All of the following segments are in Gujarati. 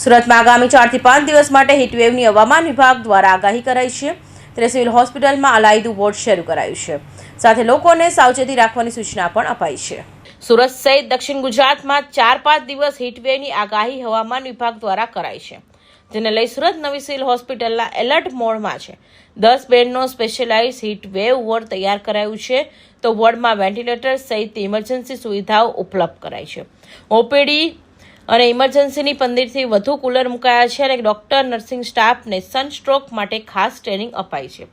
સુરતમાં આગામી 4 થી 5 દિવસ માટે હીટવેવની હવામાન વિભાગ દ્વારા આગાહી કરાઈ છે। ત્યારે સિવિલ હોસ્પિટલમાં અલાયદું વોર્ડ શરૂ કરાયું છે, સાથે લોકોને સાવચેતી રાખવાની સૂચના પણ અપાઈ છે। સુરત સહિત દક્ષિણ ગુજરાતમાં 4-5 દિવસ હીટવેવની આગાહી હવામાન વિભાગ દ્વારા કરાઈ છે, જેને લઈ સુરત નવી સિવિલ હોસ્પિટલના એલર્ટ મોડમાં છે। 10 બેડનો સ્પેશિયલાઇઝ હીટવેવ વોર્ડ તૈયાર કરાયું છે, તો વોર્ડમાં વેન્ટિલેટર સહિત ઇમરજન્સી સુવિધાઓ ઉપલબ્ધ કરાઈ છે। ઓપીડી અને ઇમરજન્સીની 15થી વધુ કુલર મુકાયા છે અને ડોક્ટર નર્સિંગ સ્ટાફને સનસ્ટ્રોક માટે ખાસ ટ્રેનિંગ અપાઈ છે।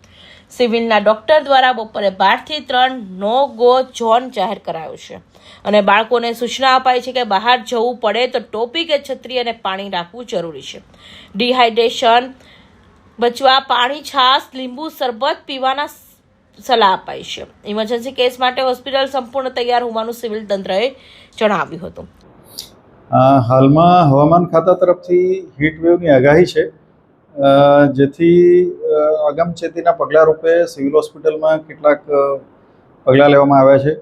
સિવિલના ડોક્ટર દ્વારા બપોરે 12 થી 3 નો ગો ઝોન જાહેર કરાયો છે અને બાળકોને સૂચના અપાઈ છે કે બહાર જવું પડે તો ટોપી કે છત્રી અને પાણી રાખવું જરૂરી છે। ડિહાઇડ્રેશન બચવા પાણી, છાશ, લીંબુ શરબત પીવાના સલાહ અપાઈ છે। ઇમરજન્સી કેસ માટે હોસ્પિટલ સંપૂર્ણ તૈયાર હોવાનું સિવિલ તંત્રએ જણાવ્યું હતું। હાલમાં હવામાન ખાતા તરફથી હીટવેવની આગાહી છે, જેથી અગમચેતીના પગલાં રૂપે સિવિલ હોસ્પિટલમાં કેટલાક પગલાં લેવામાં આવ્યા છે।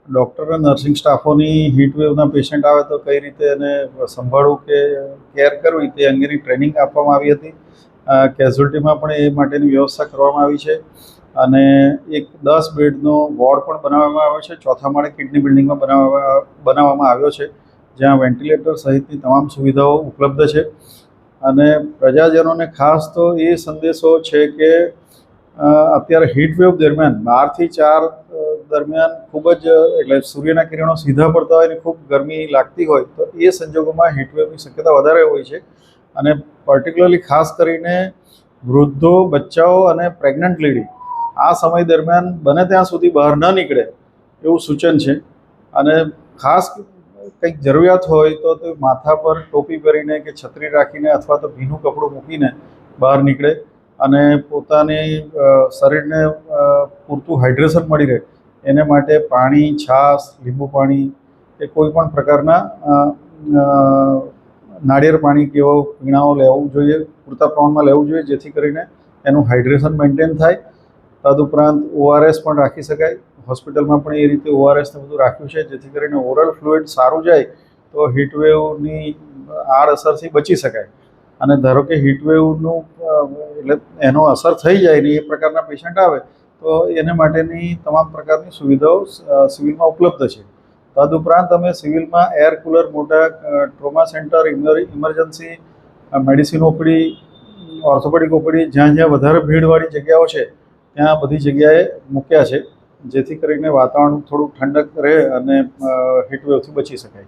ડૉક્ટર અને નર્સિંગ સ્ટાફોની હીટવેવના પેશન્ટ આવે તો કઈ રીતે એને સંભાળવું કે કેર કરવી તે અંગેની ટ્રેનિંગ આપવામાં આવી હતી। કેઝ્યુઅલ્ટીમાં પણ એ માટેની વ્યવસ્થા કરવામાં આવી છે અને એક 10 બેડનો વોર્ડ પણ બનાવવામાં આવ્યો છે। ચોથા માળે કિડની બિલ્ડિંગમાં બનાવવામાં આવ્યો છે, જ્યાં વેન્ટિલેટર સહિતની તમામ સુવિધાઓ ઉપલબ્ધ છે અને પ્રજાજનોને ખાસ તો એ સંદેશો છે કે અત્યારે હીટવેવ દરમિયાન 12 થી 4 દરમિયાન ખૂબ જ એટલે સૂર્યના કિરણો સીધા પડતા હોય અને ખૂબ ગરમી લાગતી હોય તો એ સંજોગોમાં હીટવેવની શક્યતા વધારે હોય છે અને પર્ટિક્યુલરલી ખાસ કરીને વૃદ્ધો, બચ્ચાઓ અને પ્રેગ્નન્ટ લેડી આ સમય દરમિયાન બને ત્યાં સુધી બહાર ન નીકળે એવું સૂચન છે અને ખાસ કંઈક જરૂરિયાત હોય તો તે માથા પર ટોપી પહેરીને કે છત્રી રાખીને અથવા તો ભીનું કપડું મૂકીને બહાર નીકળે અને પોતાની શરીરને પૂરતું હાઇડ્રેશન મળી રહે એને માટે પાણી, છાશ, લીંબુ પાણી કે કોઈ પણ પ્રકારના નાળિયેર પાણી કે એવા પીણાઓ લેવું જોઈએ, પૂરતા પ્રમાણમાં લેવું જોઈએ, જેથી કરીને એનું હાઇડ્રેશન મેન્ટેન થાય। તદુપરાંત ORS પણ રાખી શકાય। હોસ્પિટલમાં પણ એ રીતે ORSને બધું રાખ્યું છે, જેથી કરીને ઓરલ ફ્લુઇડ સારું જાય તો હીટવેવની આડઅસરથી બચી શકાય અને ધારો કે હીટવેવનું એટલે એનો અસર થઈ જાય ને એ પ્રકારના પેશન્ટ આવે તો એને માટેની તમામ પ્રકારની સુવિધાઓ સિવિલમાં ઉપલબ્ધ છે। તદુપરાંત અમે સિવિલમાં એર કુલર, મોટા trauma centre, emergency medicine OPD, orthopaedic OPD જ્યાં જ્યાં વધારે ભીડવાળી જગ્યાઓ છે ત્યાં બધી જગ્યાએ મૂક્યા છે, જેથી કરીને વાતાવરણ થોડું ઠંડક રહે અને હીટવેવથી બચી શકાય।